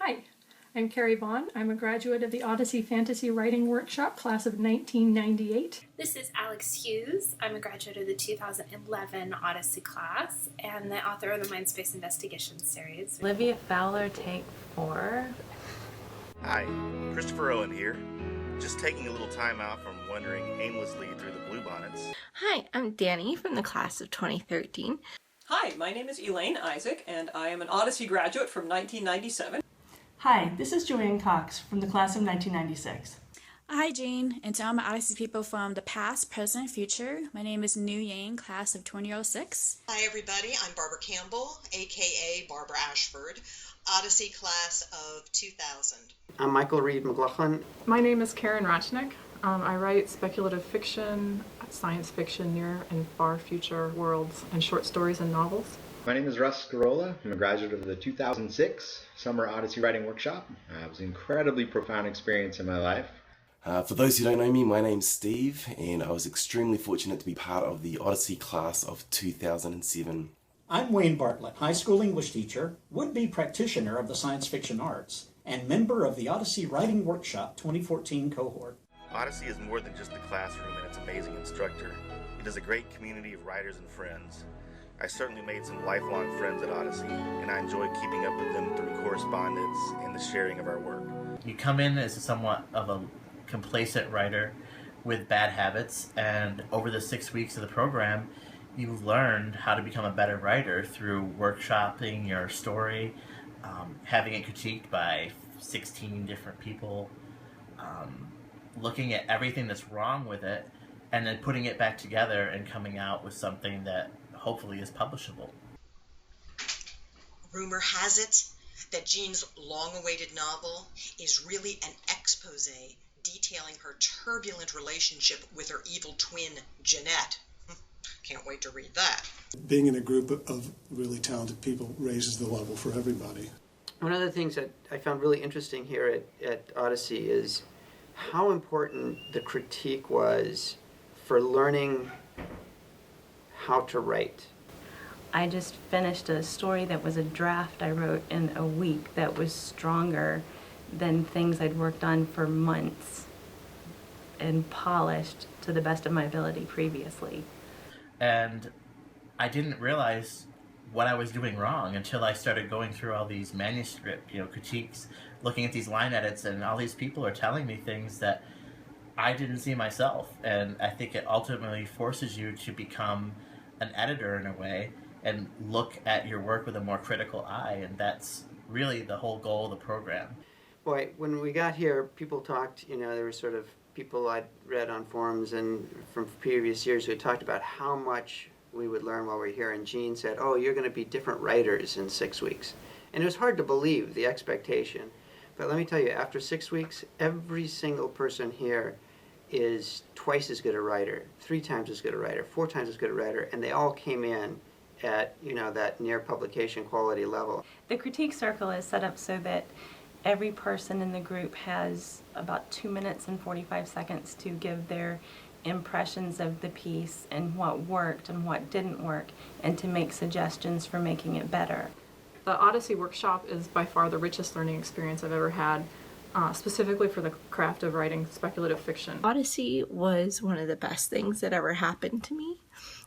Hi, I'm Carrie Vaughn. I'm a graduate of the Odyssey Fantasy Writing Workshop, class of 1998. This is Alex Hughes. I'm a graduate of the 2011 Odyssey class and the author of the Mindspace Investigation series. Olivia Fowler, take 4. Hi, Christopher Owen here. Just taking a little time out from wandering aimlessly through the bluebonnets. Hi, I'm Danny from the class of 2013. Hi, my name is Elaine Isaac, and I am an Odyssey graduate from 1997. Hi, this is Joanne Cox from the class of 1996. Hi, Jane, and to all my Odyssey people from the past, present, and future. My name is New Yang, class of 2006. Hi, everybody. I'm Barbara Campbell, a.k.a. Barbara Ashford, Odyssey class of 2000. I'm Michael Reed McLaughlin. My name is Karen Rachnick. I write speculative fiction, science fiction, near and far future worlds, and short stories and novels. My name is Russ Scarola. I'm a graduate of the 2006 Summer Odyssey Writing Workshop. It was an incredibly profound experience in my life. For those who don't know me, my name's Steve, and I was extremely fortunate to be part of the Odyssey class of 2007. I'm Wayne Bartlett, high school English teacher, would-be practitioner of the science fiction arts, and member of the Odyssey Writing Workshop 2014 cohort. Odyssey is more than just a classroom and its amazing instructor. It is a great community of writers and friends. I certainly made some lifelong friends at Odyssey, and I enjoy keeping up with them through correspondence and the sharing of our work. You come in as somewhat of a complacent writer with bad habits, and over the 6 weeks of the program, you've learned how to become a better writer through workshopping your story, having it critiqued by 16 different people, looking at everything that's wrong with it, and then putting it back together and coming out with something that hopefully is publishable. Rumor has it that Jean's long-awaited novel is really an expose detailing her turbulent relationship with her evil twin, Jeanette. Can't wait to read that. Being in a group of really talented people raises the level for everybody. One of the things that I found really interesting here at Odyssey is how important the critique was for learning how to write. I just finished a story that was a draft I wrote in a week that was stronger than things I'd worked on for months and polished to the best of my ability previously. And I didn't realize what I was doing wrong until I started going through all these manuscript, critiques, looking at these line edits, and all these people are telling me things that I didn't see myself. And I think it ultimately forces you to become an editor in a way and look at your work with a more critical eye, and that's really the whole goal of the program. Boy, when we got here, people talked, there were sort of people I'd read on forums and from previous years who had talked about how much we would learn while we were here, and Jean said, oh, you're going to be different writers in 6 weeks. And it was hard to believe, the expectation. But let me tell you, after 6 weeks, every single person here is twice as good a writer, 3 times as good a writer, 4 times as good a writer, and they all came in at, that near publication quality level. The critique circle is set up so that every person in the group has about 2 minutes and 45 seconds to give their impressions of the piece and what worked and what didn't work, and to make suggestions for making it better. The Odyssey Workshop is by far the richest learning experience I've ever had, specifically for the craft of writing speculative fiction. Odyssey was one of the best things that ever happened to me.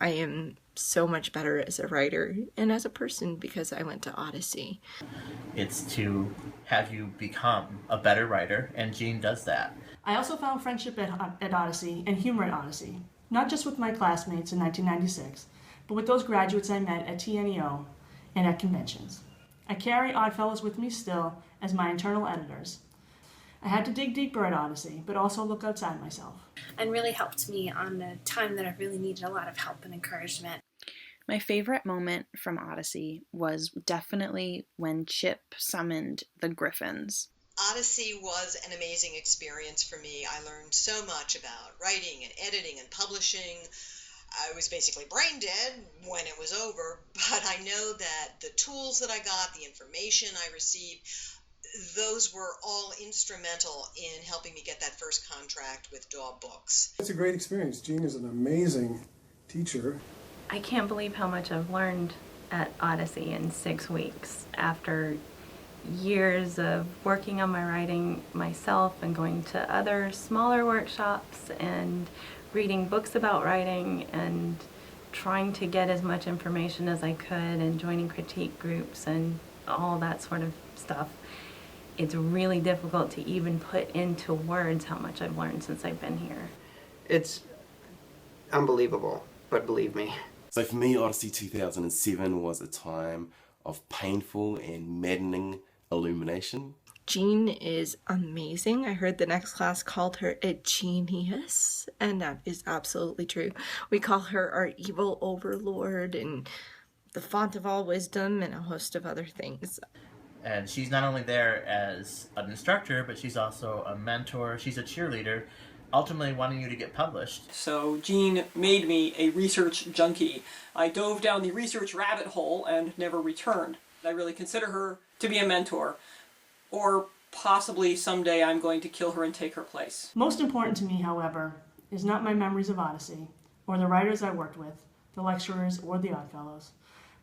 I am so much better as a writer and as a person because I went to Odyssey. It's to have you become a better writer, and Jean does that. I also found friendship at Odyssey and humor at Odyssey, not just with my classmates in 1996, but with those graduates I met at TNEO and at conventions. I carry Oddfellows with me still as my internal editors. I had to dig deeper at Odyssey, but also look outside myself. And really helped me on a time that I really needed a lot of help and encouragement. My favorite moment from Odyssey was definitely when Chip summoned the Griffins. Odyssey was an amazing experience for me. I learned so much about writing and editing and publishing. I was basically brain dead when it was over, but I know that the tools that I got, the information I received, those were all instrumental in helping me get that first contract with Daw Books. It's a great experience. Jean is an amazing teacher. I can't believe how much I've learned at Odyssey in 6 weeks after years of working on my writing myself and going to other smaller workshops and reading books about writing and trying to get as much information as I could and joining critique groups and all that sort of stuff, it's really difficult to even put into words how much I've learned since I've been here. It's unbelievable, but believe me. So for me, Odyssey 2007 was a time of painful and maddening illumination. Jean is amazing. I heard the next class called her a genius, and that is absolutely true. We call her our evil overlord and the font of all wisdom and a host of other things. And she's not only there as an instructor, but she's also a mentor. She's a cheerleader, ultimately wanting you to get published. So Jean made me a research junkie. I dove down the research rabbit hole and never returned. I really consider her to be a mentor, or possibly someday I'm going to kill her and take her place. Most important to me, however, is not my memories of Odyssey, or the writers I worked with, the lecturers, or the Oddfellows,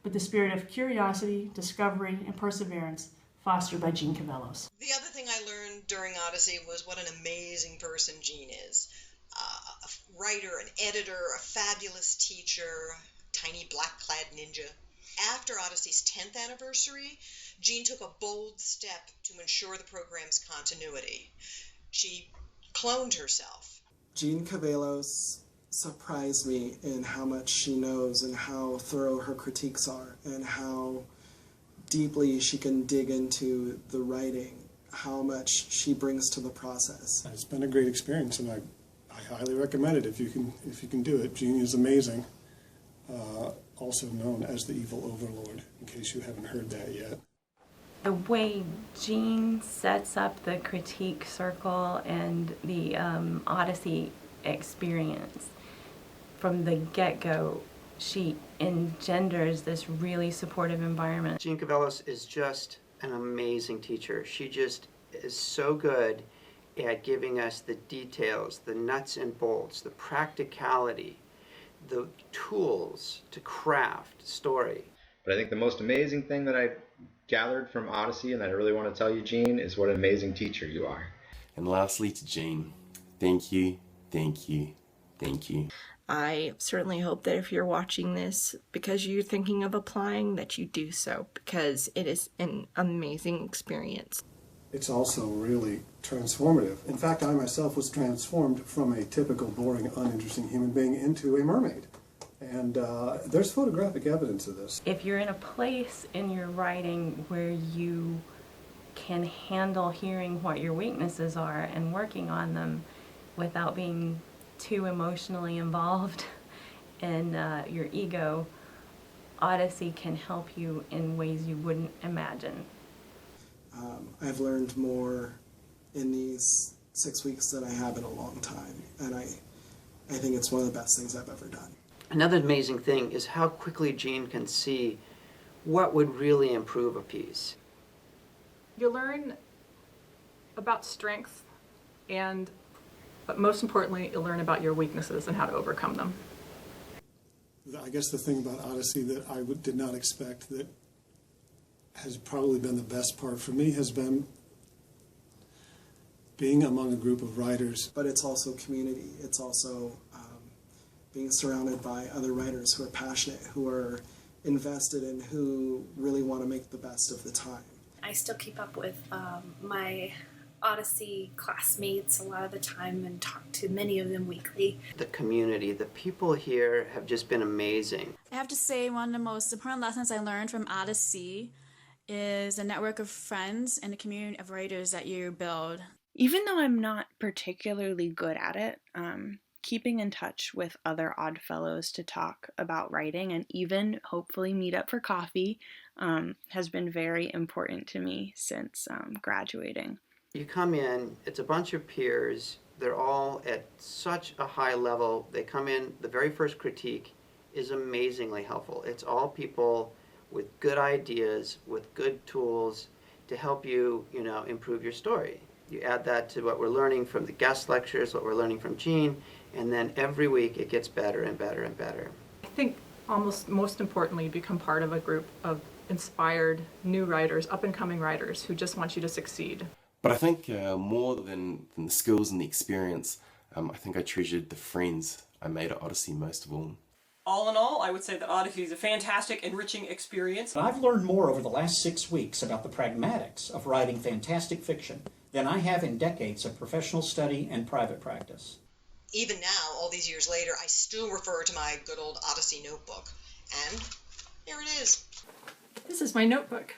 but the spirit of curiosity, discovery, and perseverance fostered by Jean Cavellos. The other thing I learned during Odyssey was what an amazing person Jean is. A writer, an editor, a fabulous teacher, tiny black-clad ninja. After Odyssey's 10th anniversary, Jean took a bold step to ensure the program's continuity. She cloned herself. Jean Cavellos surprised me in how much she knows and how thorough her critiques are and how deeply she can dig into the writing, how much she brings to the process. It's been a great experience, and I highly recommend it if you can do it. Jean is amazing. Also known as the evil overlord, in case you haven't heard that yet. The way Jean sets up the critique circle and the Odyssey experience, from the get-go, she engenders this really supportive environment. Jean Cavellos is just an amazing teacher. She just is so good at giving us the details, the nuts and bolts, the practicality, the tools to craft story. But I think the most amazing thing that I gathered from Odyssey, and that I really want to tell you, Jean, is what an amazing teacher you are. And lastly to Jean, thank you, thank you, thank you. I certainly hope that if you're watching this because you're thinking of applying, that you do so, because it is an amazing experience. It's also really transformative. In fact, I myself was transformed from a typical, boring, uninteresting human being into a mermaid. And there's photographic evidence of this. If you're in a place in your writing where you can handle hearing what your weaknesses are and working on them without being too emotionally involved in your ego, Odyssey can help you in ways you wouldn't imagine. I've learned more in these 6 weeks than I have in a long time, and I think it's one of the best things I've ever done. Another amazing thing is how quickly Jean can see what would really improve a piece. You learn about strengths, but most importantly, you learn about your weaknesses and how to overcome them. I guess the thing about Odyssey that I did not expect that has probably been the best part for me has been being among a group of writers. But it's also community. It's also being surrounded by other writers who are passionate, who are invested, and who really want to make the best of the time. I still keep up with my Odyssey classmates a lot of the time and talk to many of them weekly. The community, the people here have just been amazing. I have to say one of the most important lessons I learned from Odyssey is a network of friends and a community of writers that you build. Even though I'm not particularly good at it, keeping in touch with other Oddfellows to talk about writing and even hopefully meet up for coffee has been very important to me since graduating. You come in, it's a bunch of peers, they're all at such a high level. They come in, the very first critique is amazingly helpful. It's all people with good ideas, with good tools to help you, improve your story. You add that to what we're learning from the guest lectures, what we're learning from Jean, and then every week it gets better and better and better. I think almost most importantly, you become part of a group of inspired new writers, up-and-coming writers who just want you to succeed. But I think more than the skills and the experience, I think I treasured the friends I made at Odyssey most of all. All in all, I would say that Odyssey is a fantastic, enriching experience. I've learned more over the last 6 weeks about the pragmatics of writing fantastic fiction than I have in decades of professional study and private practice. Even now, all these years later, I still refer to my good old Odyssey notebook. And here it is. This is my notebook.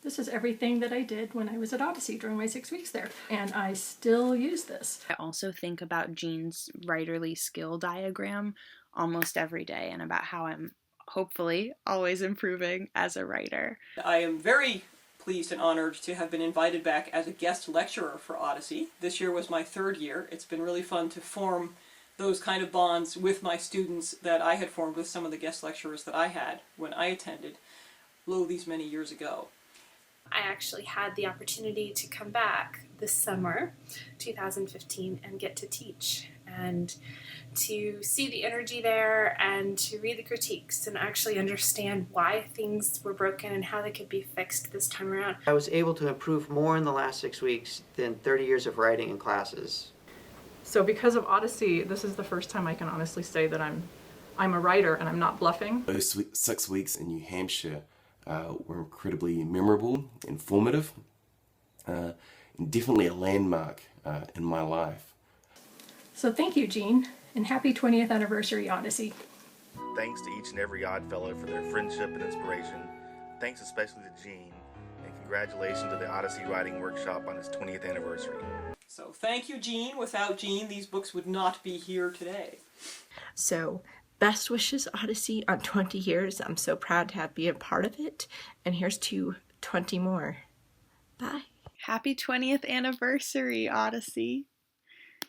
This is everything that I did when I was at Odyssey during my 6 weeks there, and I still use this. I also think about Jean's writerly skill diagram almost every day and about how I'm hopefully always improving as a writer. I am very pleased and honored to have been invited back as a guest lecturer for Odyssey. This year was my 3rd year. It's been really fun to form those kind of bonds with my students that I had formed with some of the guest lecturers that I had when I attended, these many years ago. I actually had the opportunity to come back this summer, 2015, and get to teach and to see the energy there and to read the critiques and actually understand why things were broken and how they could be fixed this time around. I was able to improve more in the last 6 weeks than 30 years of writing in classes. So because of Odyssey, this is the first time I can honestly say that I'm a writer and I'm not bluffing. Those 6 weeks in New Hampshire were incredibly memorable, informative, and definitely a landmark in my life. So thank you, Jean, and happy 20th anniversary, Odyssey. Thanks to each and every Oddfellow for their friendship and inspiration. Thanks especially to Jean, and congratulations to the Odyssey Writing Workshop on its 20th anniversary. So thank you, Jean. Without Jean, these books would not be here today. So, best wishes, Odyssey, on 20 years. I'm so proud to be a part of it. And here's to 20 more. Bye. Happy 20th anniversary, Odyssey.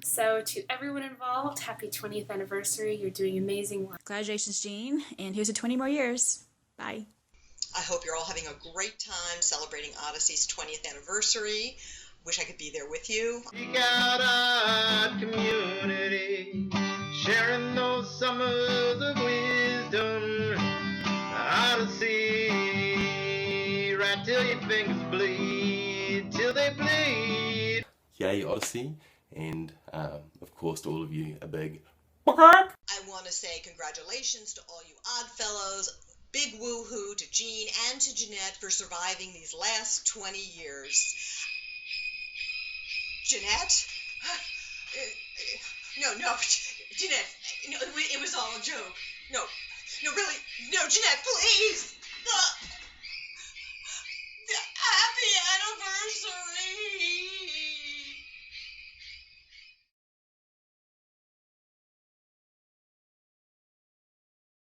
So to everyone involved, happy 20th anniversary. You're doing amazing work. Congratulations, Jean, and here's to 20 more years. Bye. I hope you're all having a great time celebrating Odyssey's 20th anniversary. Wish I could be there with you. Seek out our community, sharing those summers of wisdom. Odyssey, right till your fingers bleed, till they bleed. Yay, Odyssey, and of course to all of you, a big I want to say congratulations to all you Oddfellows. Big woo-hoo to Jean and to Jeanette for surviving these last 20 years. Jeanette? No, Jeanette, no, it was all a joke. No, really, no, Jeanette, please!